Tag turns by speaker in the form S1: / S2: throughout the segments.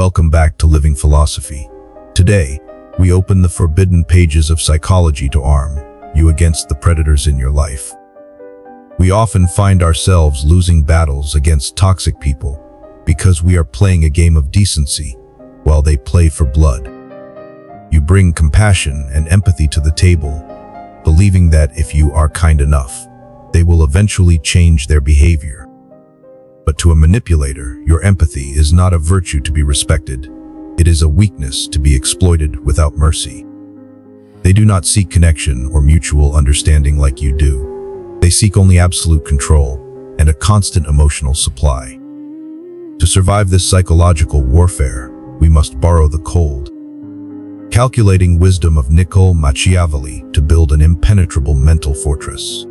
S1: Welcome back to Living Philosophy. Today, we open the forbidden pages of psychology to arm you against the predators in your life. We often find ourselves losing battles against toxic people because we are playing a game of decency while they play for blood. You bring compassion and empathy to the table, believing that if you are kind enough, they will eventually change their behavior. But to a manipulator, your empathy is not a virtue to be respected. It is a weakness to be exploited without mercy. They do not seek connection or mutual understanding like you do. They seek only absolute control and a constant emotional supply. To survive this psychological warfare, we must borrow the cold, calculating wisdom of Machiavelli to build an impenetrable mental fortress.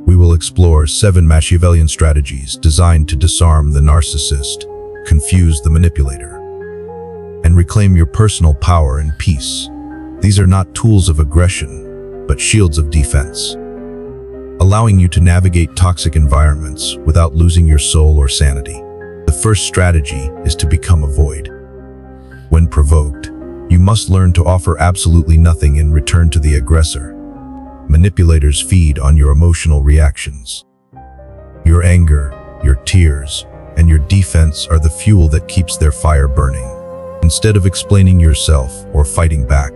S1: We will explore 7 Machiavellian strategies designed to disarm the narcissist, confuse the manipulator, and reclaim your personal power and peace. These are not tools of aggression, but shields of defense, allowing you to navigate toxic environments without losing your soul or sanity. The first strategy is to become a void. When provoked, you must learn to offer absolutely nothing in return to the aggressor. Manipulators feed on your emotional reactions. Your anger, your tears, and your defense are the fuel that keeps their fire burning. Instead of explaining yourself or fighting back,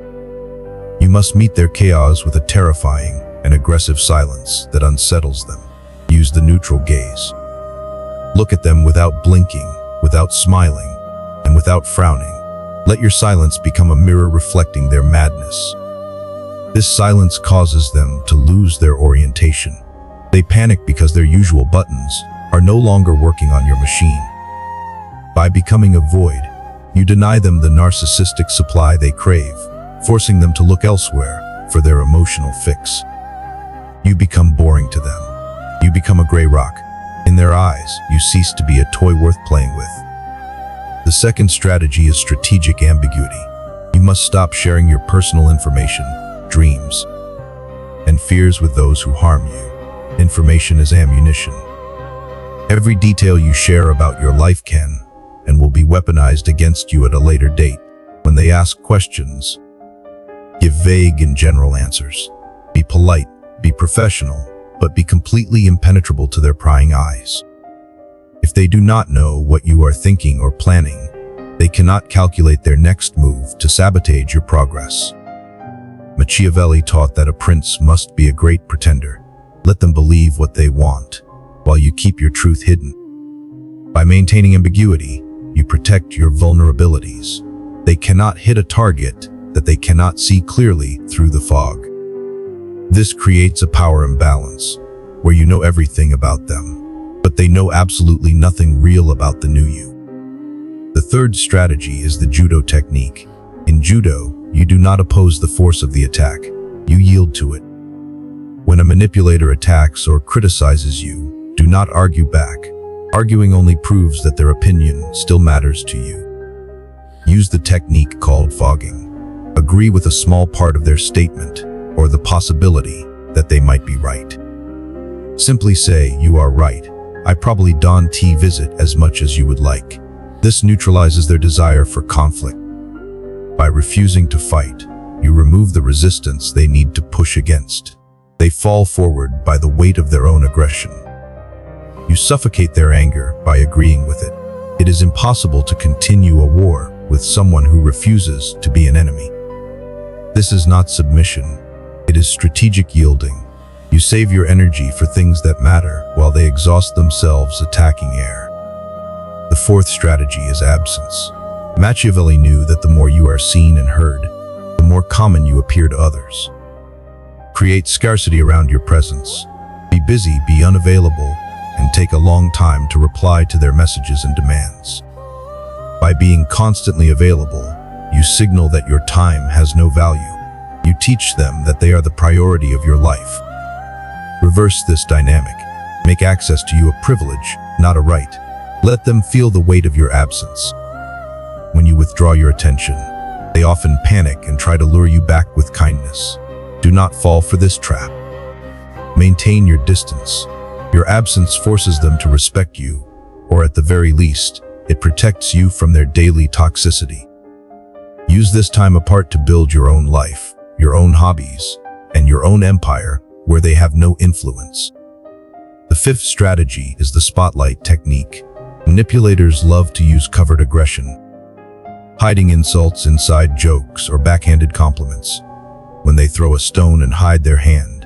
S1: you must meet their chaos with a terrifying and aggressive silence that unsettles them. Use the neutral gaze. Look at them without blinking, without smiling, and without frowning. Let your silence become a mirror reflecting their madness. This silence causes them to lose their orientation. They panic because their usual buttons are no longer working on your machine. By becoming a void, you deny them the narcissistic supply they crave, forcing them to look elsewhere for their emotional fix. You become boring to them. You become a gray rock. In their eyes, you cease to be a toy worth playing with. The second strategy is strategic ambiguity. You must stop sharing your personal information, dreams, and fears with those who harm you. Information is ammunition. Every detail you share about your life can and will be weaponized against you at a later date. When they ask questions, give vague and general answers. Be polite, be professional, but be completely impenetrable to their prying eyes. If they do not know what you are thinking or planning, they cannot calculate their next move to sabotage your progress. Machiavelli taught that a prince must be a great pretender. Let them believe what they want, while you keep your truth hidden. By maintaining ambiguity, you protect your vulnerabilities. They cannot hit a target that they cannot see clearly through the fog. This creates a power imbalance, where you know everything about them, but they know absolutely nothing real about the new you. The third strategy is the Judo Technique. In Judo, you do not oppose the force of the attack, you yield to it. When a manipulator attacks or criticizes you, do not argue back. Arguing only proves that their opinion still matters to you. Use the technique called fogging. Agree with a small part of their statement or the possibility that they might be right. Simply say, "You are right. I probably don't visit as much as you would like." This neutralizes their desire for conflict. By refusing to fight, you remove the resistance they need to push against. They fall forward by the weight of their own aggression. You suffocate their anger by agreeing with it. It is impossible to continue a war with someone who refuses to be an enemy. This is not submission. It is strategic yielding. You save your energy for things that matter while they exhaust themselves attacking air. The fourth strategy is absence. Machiavelli knew that the more you are seen and heard, the more common you appear to others. Create scarcity around your presence. Be busy, be unavailable, and take a long time to reply to their messages and demands. By being constantly available, you signal that your time has no value. You teach them that they are the priority of your life. Reverse this dynamic. Make access to you a privilege, not a right. Let them feel the weight of your absence. When you withdraw your attention, they often panic and try to lure you back with kindness. Do not fall for this trap. Maintain your distance. Your absence forces them to respect you, or at the very least, It protects you from their daily toxicity. Use this time apart to build your own life, your own hobbies, and your own empire where they have no influence. The fifth strategy is the spotlight technique. Manipulators love to use covert aggression, hiding insults inside jokes or backhanded compliments. When they throw a stone and hide their hand,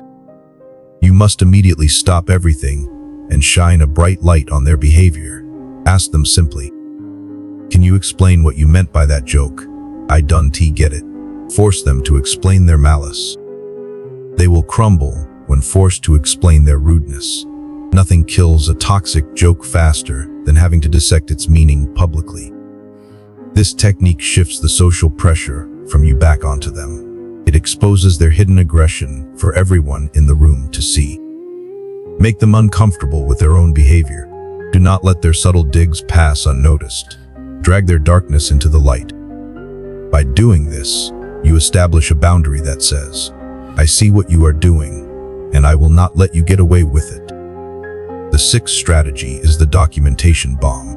S1: you must immediately stop everything and shine a bright light on their behavior. Ask them simply, "Can you explain what you meant by that joke? I don't get it." Force them to explain their malice. They will crumble when forced to explain their rudeness. Nothing kills a toxic joke faster than having to dissect its meaning publicly. This technique shifts the social pressure from you back onto them. It exposes their hidden aggression for everyone in the room to see. Make them uncomfortable with their own behavior. Do not let their subtle digs pass unnoticed. Drag their darkness into the light. By doing this, you establish a boundary that says, "I see what you are doing, and I will not let you get away with it." The sixth strategy is the documentation bomb.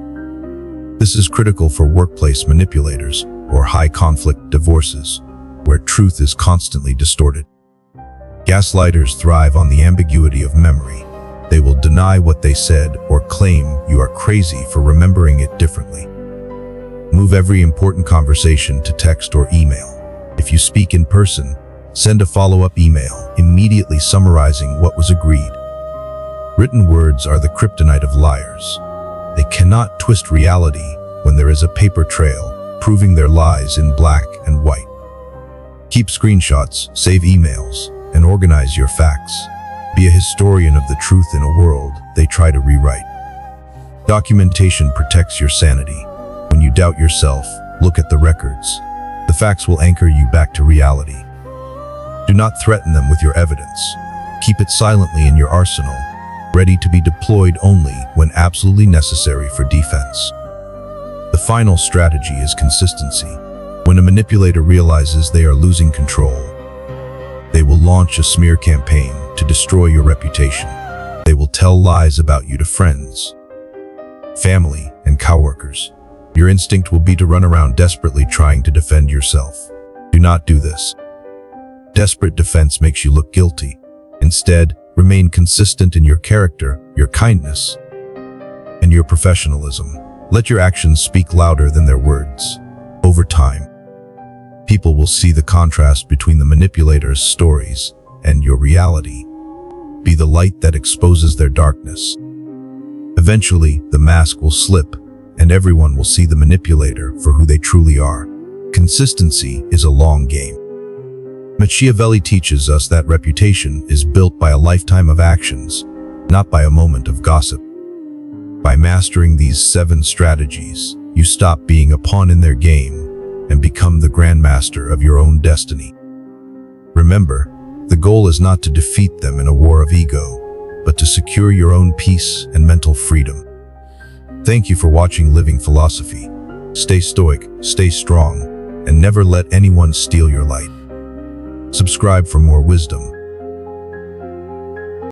S1: This is critical for workplace manipulators or high-conflict divorces, where truth is constantly distorted. Gaslighters thrive on the ambiguity of memory. They will deny what they said or claim you are crazy for remembering it differently. Move every important conversation to text or email. If you speak in person, send a follow-up email immediately summarizing what was agreed. Written words are the kryptonite of liars. They cannot twist reality when there is a paper trail proving their lies in black and white. Keep screenshots, save emails, and organize your facts. Be a historian of the truth in a world they try to rewrite. Documentation protects your sanity. When you doubt yourself, look at the records. The facts will anchor you back to reality. Do not threaten them with your evidence. Keep it silently in your arsenal, ready to be deployed only when absolutely necessary for defense. The final strategy is consistency. When a manipulator realizes they are losing control, they will launch a smear campaign to destroy your reputation. They will tell lies about you to friends, family, and coworkers. Your instinct will be to run around desperately trying to defend yourself. Do not do this. Desperate defense makes you look guilty. Instead, remain consistent in your character, your kindness, and your professionalism. Let your actions speak louder than their words. Over time, people will see the contrast between the manipulator's stories and your reality. Be the light that exposes their darkness. Eventually, the mask will slip, and everyone will see the manipulator for who they truly are. Consistency is a long game. Machiavelli teaches us that reputation is built by a lifetime of actions, not by a moment of gossip. By mastering these 7 strategies, you stop being a pawn in their game and become the grandmaster of your own destiny. Remember, the goal is not to defeat them in a war of ego, but to secure your own peace and mental freedom. Thank you for watching Living Philosophy. Stay stoic, stay strong, and never let anyone steal your light. Subscribe for more wisdom.